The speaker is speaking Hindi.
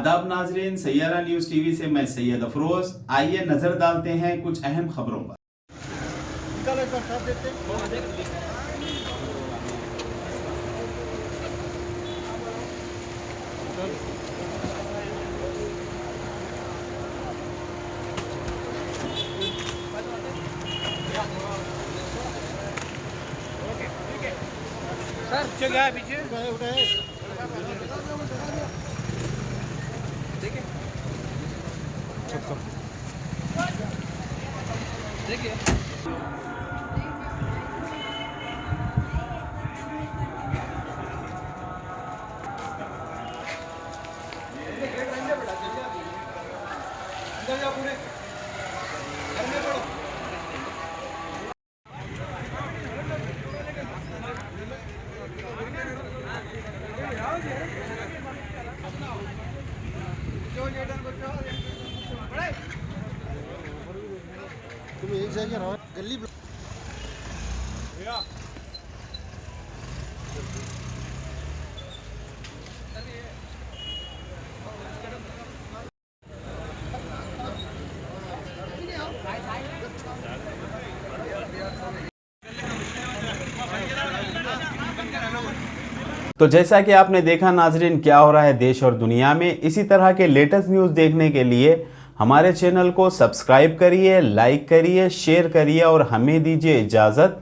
आदाब नाजरीन, सैयारा न्यूज टीवी से मैं सैयद अफरोज। आइए नजर डालते हैं कुछ अहम खबरों पर। सर चल गया पीछे उठाए देखिए देखिए अंदर जाओ पूरे घर में पड़ो। तुम एक जगह रहो गली तो जैसा कि आपने देखा नाजरीन, क्या हो रहा है देश और दुनिया में, इसी तरह के लेटेस्ट न्यूज़ देखने के लिए हमारे चैनल को सब्सक्राइब करिए, लाइक करिए, शेयर करिए और हमें दीजिए इजाज़त।